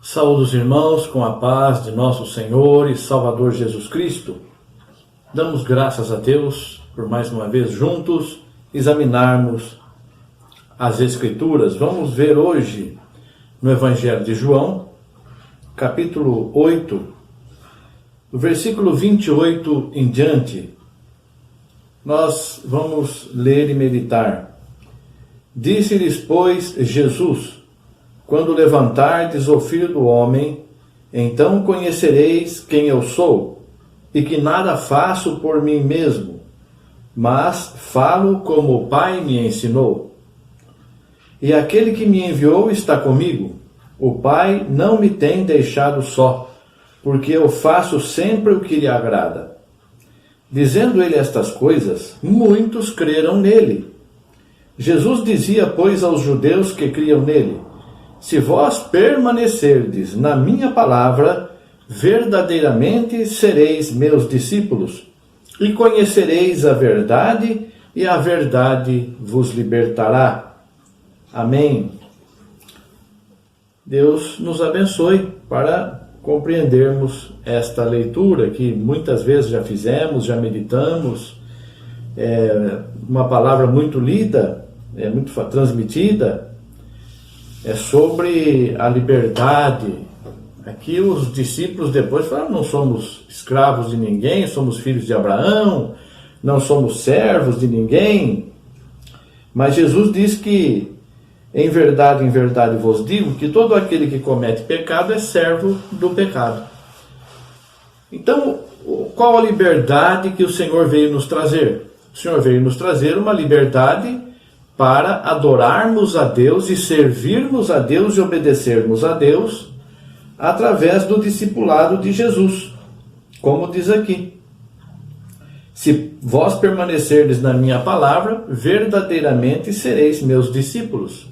Saúde os irmãos com a paz de nosso Senhor e Salvador Jesus Cristo. Damos graças a Deus por mais uma vez juntos examinarmos as Escrituras. Vamos ver hoje no Evangelho de João, capítulo 8, do versículo 28 em diante. Nós vamos ler e meditar. Disse-lhes, pois, Jesus: quando levantardes o Filho do Homem, então conhecereis quem eu sou, e que nada faço por mim mesmo, mas falo como o Pai me ensinou. E aquele que me enviou está comigo. O Pai não me tem deixado só, porque eu faço sempre o que lhe agrada. Dizendo ele estas coisas, muitos creram nele. Jesus dizia, pois, aos judeus que criam nele: se vós permanecerdes na minha palavra, verdadeiramente sereis meus discípulos, e conhecereis a verdade, e a verdade vos libertará. Amém. Deus nos abençoe para compreendermos esta leitura que muitas vezes já fizemos, já meditamos. É uma palavra muito lida, é muito transmitida. É sobre a liberdade. Aqui os discípulos depois falaram: não somos escravos de ninguém, somos filhos de Abraão, não somos servos de ninguém. Mas Jesus diz que, em verdade vos digo, que todo aquele que comete pecado é servo do pecado. Então, qual a liberdade que o Senhor veio nos trazer? O Senhor veio nos trazer uma liberdade para adorarmos a Deus e servirmos a Deus e obedecermos a Deus através do discipulado de Jesus, como diz aqui: se vós permanecerdes na minha palavra, verdadeiramente sereis meus discípulos.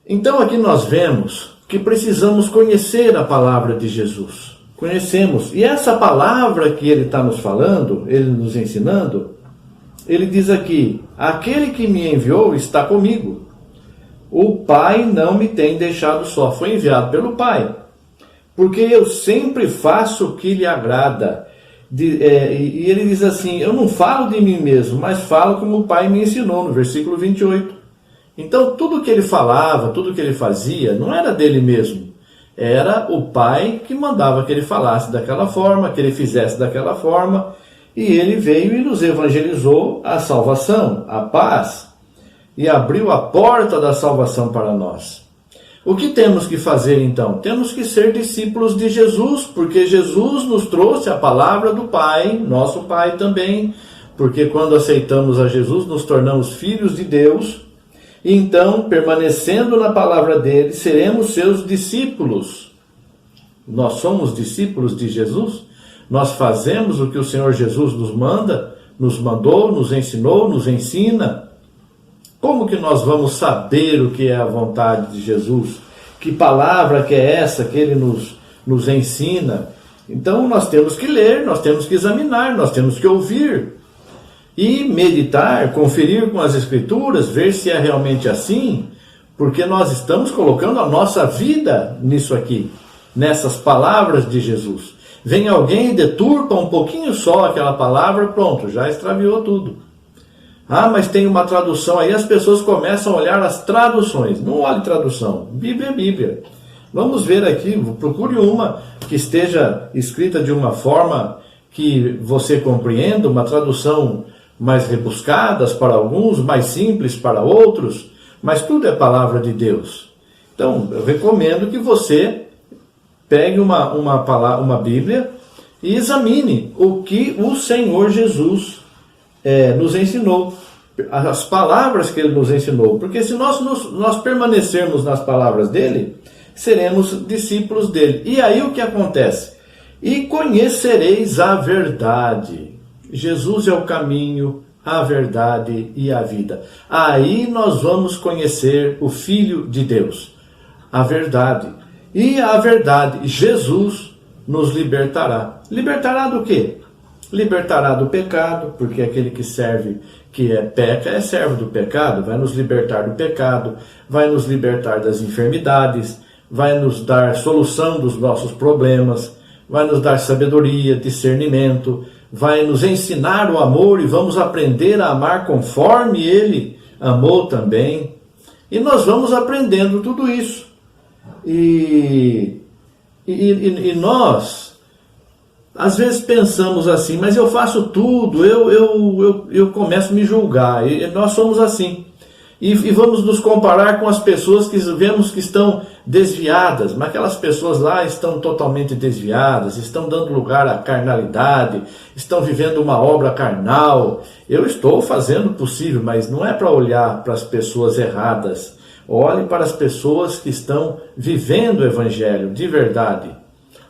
Então aqui nós vemos que precisamos conhecer a palavra de Jesus. Conhecemos, e essa palavra que ele está nos falando, ele nos ensinando, ele diz aqui: aquele que me enviou está comigo. O Pai não me tem deixado só. Foi enviado pelo Pai. Porque eu sempre faço o que lhe agrada. E ele diz assim: eu não falo de mim mesmo, mas falo como o Pai me ensinou, no versículo 28. Então tudo que ele falava, tudo que ele fazia, não era dele mesmo. Era o Pai que mandava que ele falasse daquela forma, que ele fizesse daquela forma. E ele veio e nos evangelizou a salvação, a paz, e abriu a porta da salvação para nós. O que temos que fazer então? Temos que ser discípulos de Jesus, porque Jesus nos trouxe a palavra do Pai, nosso Pai também, porque quando aceitamos a Jesus nos tornamos filhos de Deus, e então, permanecendo na palavra dele, seremos seus discípulos. Nós somos discípulos de Jesus. Nós fazemos o que o Senhor Jesus nos manda, nos mandou, nos ensinou, nos ensina. Como que nós vamos saber o que é a vontade de Jesus? Que palavra que é essa que ele nos ensina? Então nós temos que ler, nós temos que examinar, nós temos que ouvir. E meditar, conferir com as Escrituras, ver se é realmente assim, porque nós estamos colocando a nossa vida nisso aqui, nessas palavras de Jesus. Vem alguém e deturpa um pouquinho só aquela palavra, pronto, já extraviou tudo. Ah, mas tem uma tradução aí, as pessoas começam a olhar as traduções. Não olhe tradução, Bíblia é Bíblia. Vamos ver aqui, procure uma que esteja escrita de uma forma que você compreenda, uma tradução mais rebuscada para alguns, mais simples para outros, mas tudo é palavra de Deus. Então, eu recomendo que você pegue uma Bíblia e examine o que o Senhor Jesus nos ensinou, as palavras que ele nos ensinou, porque se nós permanecermos nas palavras dele, seremos discípulos dele. E aí o que acontece? E conhecereis a verdade. Jesus é o caminho, a verdade e a vida. Aí nós vamos conhecer o Filho de Deus, a verdade. E a verdade, Jesus nos libertará. Libertará do quê? libertará do pecado, porque aquele que serve, peca, é servo do pecado, vai nos libertar do pecado, vai nos libertar das enfermidades, vai nos dar solução dos nossos problemas, vai nos dar sabedoria, discernimento, vai nos ensinar o amor e vamos aprender a amar conforme Ele amou também. E nós vamos aprendendo tudo isso. E nós, às vezes pensamos assim, mas eu faço tudo, eu começo a me julgar, e nós somos assim. E vamos nos comparar com as pessoas que vemos que estão desviadas, mas aquelas pessoas lá estão totalmente desviadas, estão dando lugar à carnalidade, estão vivendo uma obra carnal. Eu estou fazendo o possível, mas não é para olhar para as pessoas erradas. Olhe para as pessoas que estão vivendo o Evangelho de verdade,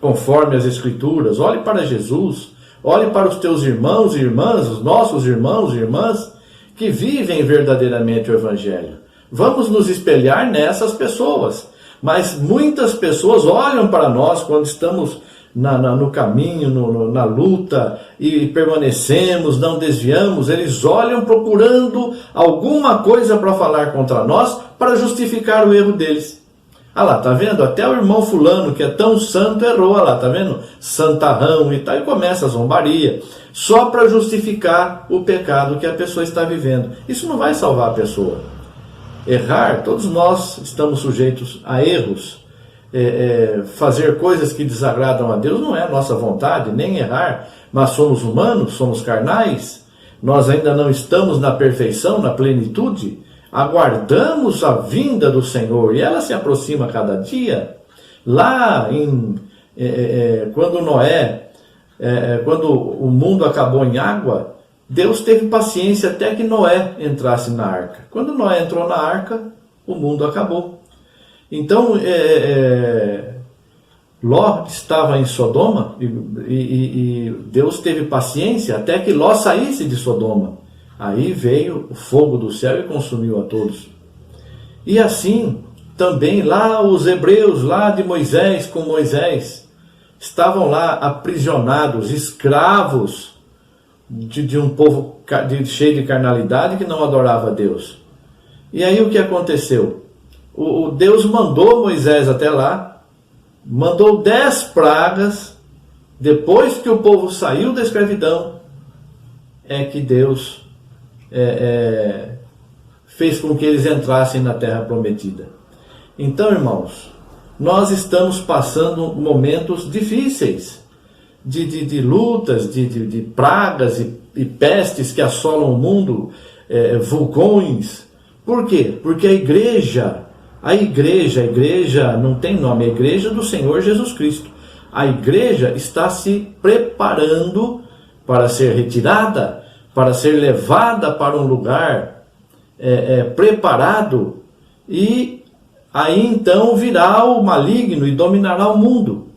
conforme as Escrituras. Olhe para Jesus, olhe para os teus irmãos e irmãs, os nossos irmãos e irmãs, que vivem verdadeiramente o Evangelho. Vamos nos espelhar nessas pessoas. Mas muitas pessoas olham para nós quando estamos no caminho, na luta, e permanecemos, não desviamos. Eles olham procurando alguma coisa para falar contra nós, para justificar o erro deles. Ah lá, tá vendo? Até o irmão fulano, que é tão santo, errou. Ah lá, tá vendo? Santarrão e tal. E começa a zombaria, só para justificar o pecado que a pessoa está vivendo. Isso não vai salvar a pessoa. Errar, todos nós estamos sujeitos a erros. Fazer coisas que desagradam a Deus não é a nossa vontade, nem errar. Mas somos humanos, somos carnais. Nós ainda não estamos na perfeição, na plenitude. Aguardamos a vinda do Senhor e ela se aproxima a cada dia. Lá quando quando o mundo acabou em água, Deus teve paciência até que Noé entrasse na arca. Quando Noé entrou na arca, o mundo acabou. Então, Ló estava em Sodoma e Deus teve paciência até que Ló saísse de Sodoma. Aí veio o fogo do céu e consumiu a todos. E assim, também lá os hebreus, lá de Moisés, com Moisés, estavam lá aprisionados, escravos de um povo cheio de carnalidade que não adorava a Deus. E aí o que aconteceu? O Deus mandou Moisés até lá, mandou 10 pragas, depois que o povo saiu da escravidão, é que Deus fez com que eles entrassem na terra prometida. Então, irmãos, nós estamos passando momentos difíceis, de lutas, de pragas e pestes que assolam o mundo, vulcões. Por quê? Porque a igreja não tem nome, é a igreja do Senhor Jesus Cristo. A igreja está se preparando para ser retirada, para ser levada para um lugar preparado, e aí então virá o maligno e dominará o mundo.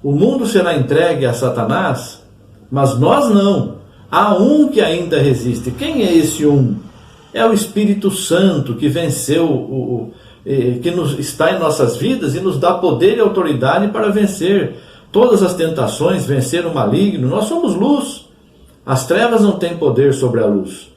O mundo será entregue a Satanás, mas nós não. Há um que ainda resiste. Quem é esse um? É o Espírito Santo que venceu, que está em nossas vidas e nos dá poder e autoridade para vencer todas as tentações, vencer o maligno. Nós somos luz. As trevas não têm poder sobre a luz.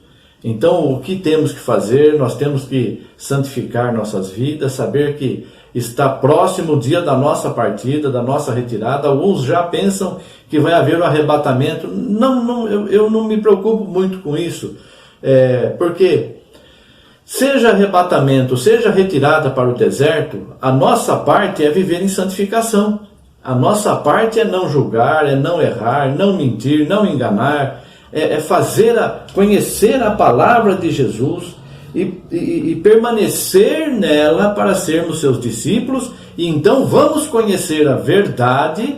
Então, o que temos que fazer? Nós temos que santificar nossas vidas, saber que está próximo o dia da nossa partida, da nossa retirada. Alguns já pensam que vai haver o arrebatamento. Eu não me preocupo muito com isso, porque seja arrebatamento, seja retirada para o deserto, a nossa parte é viver em santificação. A nossa parte é não julgar, é não errar, não mentir, não enganar, conhecer a palavra de Jesus e permanecer nela para sermos seus discípulos. E então vamos conhecer a verdade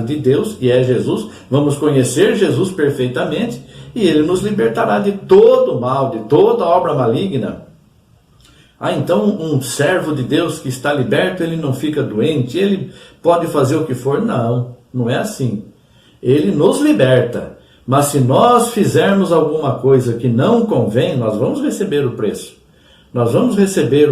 de Deus, que é Jesus. Vamos conhecer Jesus perfeitamente e Ele nos libertará de todo mal, de toda obra maligna. Então um servo de Deus que está liberto, ele não fica doente, ele pode fazer o que for. Não é assim. Ele nos liberta. Mas se nós fizermos alguma coisa que não convém, nós vamos receber o preço. Nós vamos receber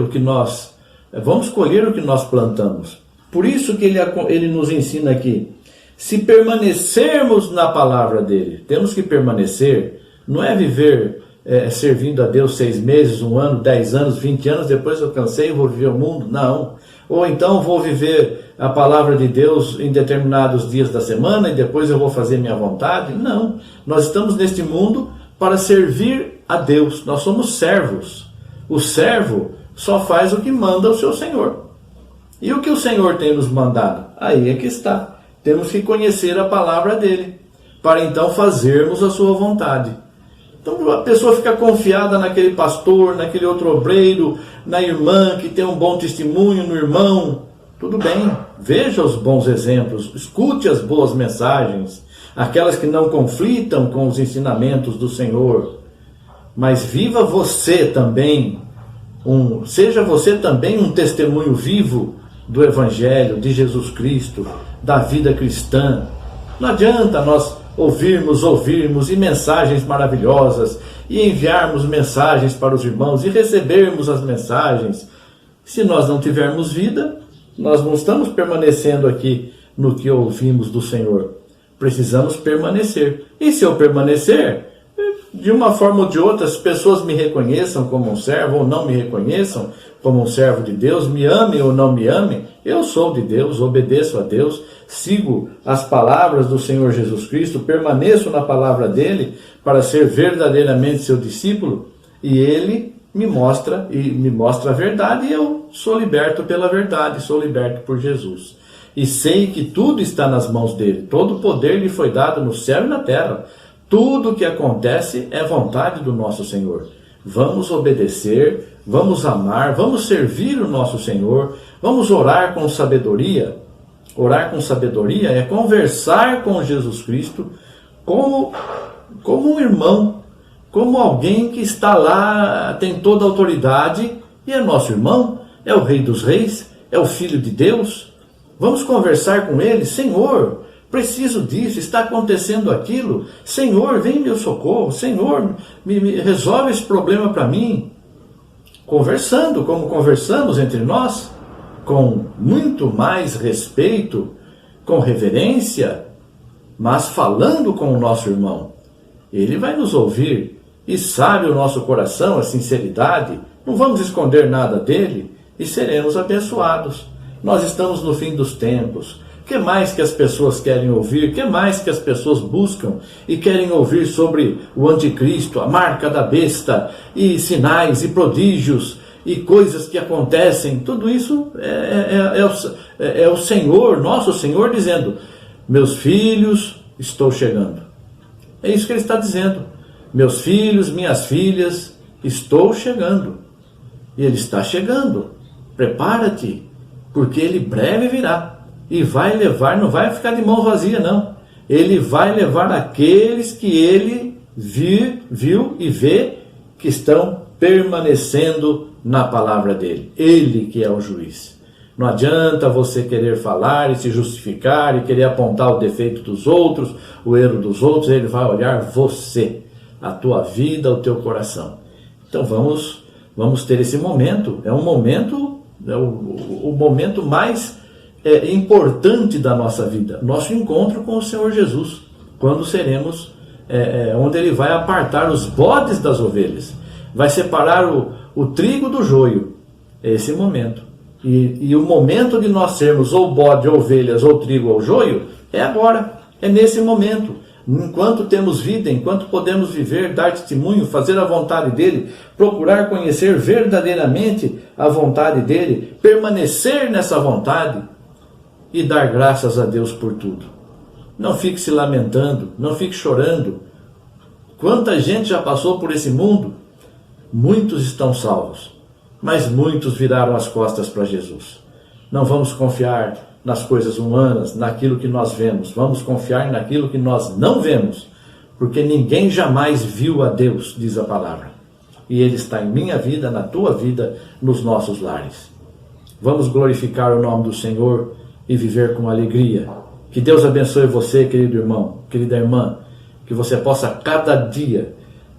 vamos colher o que nós plantamos. Por isso que ele nos ensina aqui, se permanecermos na palavra dele. Temos que permanecer, não é viver servindo a Deus 6 meses, 1 ano, 10 anos, 20 anos, depois eu cansei e vou viver o mundo. Não. Ou então vou viver a palavra de Deus em determinados dias da semana e depois eu vou fazer minha vontade. Não. Nós estamos neste mundo para servir a Deus. Nós somos servos. O servo só faz o que manda o seu Senhor. E o que o Senhor tem nos mandado? Aí é que está. Temos que conhecer a palavra dele, para então fazermos a sua vontade. Então a pessoa fica confiada naquele pastor, naquele outro obreiro, na irmã que tem um bom testemunho, no irmão. Tudo bem, veja os bons exemplos, escute as boas mensagens, aquelas que não conflitam com os ensinamentos do Senhor. Mas viva você também, seja você também um testemunho vivo do Evangelho, de Jesus Cristo, da vida cristã. Não adianta nós ouvirmos e mensagens maravilhosas e enviarmos mensagens para os irmãos e recebermos as mensagens. Se nós não tivermos vida, nós não estamos permanecendo aqui no que ouvimos do Senhor. Precisamos permanecer. E se eu permanecer, de uma forma ou de outra, as pessoas me reconheçam como um servo ou não me reconheçam como um servo de Deus, me amem ou não me amem, eu sou de Deus, obedeço a Deus, sigo as palavras do Senhor Jesus Cristo, permaneço na palavra dele para ser verdadeiramente seu discípulo, e ele me mostra a verdade, e eu sou liberto pela verdade, sou liberto por Jesus. E sei que tudo está nas mãos dele, todo o poder lhe foi dado no céu e na terra. Tudo o que acontece é vontade do nosso Senhor. Vamos obedecer, vamos amar, vamos servir o nosso Senhor, vamos orar com sabedoria. Orar com sabedoria é conversar com Jesus Cristo como um irmão, como alguém que está lá, tem toda a autoridade e é nosso irmão, é o Rei dos Reis, é o Filho de Deus. Vamos conversar com ele. Senhor, preciso disso, está acontecendo aquilo. Senhor, vem meu socorro. Senhor, me resolve esse problema para mim. Conversando, como conversamos entre nós, com muito mais respeito, com reverência, mas falando com o nosso irmão. Ele vai nos ouvir e sabe o nosso coração, a sinceridade. Não vamos esconder nada dele e seremos abençoados. Nós estamos no fim dos tempos. O que mais que as pessoas querem ouvir? O que mais que as pessoas buscam e querem ouvir sobre o anticristo, a marca da besta, e sinais e prodígios e coisas que acontecem? Tudo isso é o Senhor, nosso Senhor, dizendo: meus filhos, estou chegando. É isso que ele está dizendo. Meus filhos, minhas filhas, estou chegando. E ele está chegando. Prepara-te, porque ele breve virá. E vai levar, não vai ficar de mão vazia, não. Ele vai levar aqueles que ele viu e vê que estão permanecendo na palavra dele. Ele que é o juiz. Não adianta você querer falar e se justificar e querer apontar o defeito dos outros, o erro dos outros. Ele vai olhar você, a tua vida, o teu coração. Então vamos ter esse momento. É um momento, o momento mais importante da nossa vida, nosso encontro com o Senhor Jesus, quando seremos, onde ele vai apartar os bodes das ovelhas, vai separar o trigo do joio. É esse momento. E o momento de nós sermos ou bode, ou ovelhas, ou trigo, ou joio, é agora, é nesse momento. Enquanto temos vida, enquanto podemos viver, dar testemunho, fazer a vontade dele, procurar conhecer verdadeiramente a vontade dele, permanecer nessa vontade e dar graças a Deus por tudo. Não fique se lamentando, não fique chorando. Quanta gente já passou por esse mundo? Muitos estão salvos, mas muitos viraram as costas para Jesus. Não vamos confiar nas coisas humanas, naquilo que nós vemos. Vamos confiar naquilo que nós não vemos, porque ninguém jamais viu a Deus, diz a palavra. E ele está em minha vida, na tua vida, nos nossos lares. Vamos glorificar o nome do Senhor e viver com alegria. Que Deus abençoe você, querido irmão, querida irmã, que você possa cada dia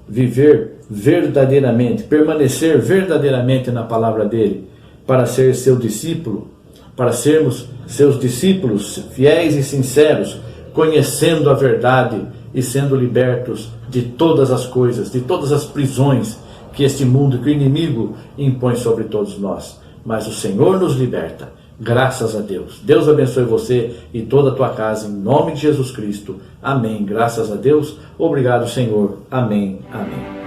viver verdadeiramente, permanecer verdadeiramente na palavra dele, para ser seu discípulo, para sermos seus discípulos fiéis e sinceros, conhecendo a verdade e sendo libertos de todas as coisas, de todas as prisões que este mundo, que o inimigo impõe sobre todos nós. Mas o Senhor nos liberta, graças a Deus. Deus abençoe você e toda a tua casa, em nome de Jesus Cristo. Amém. Graças a Deus. Obrigado, Senhor. Amém. Amém.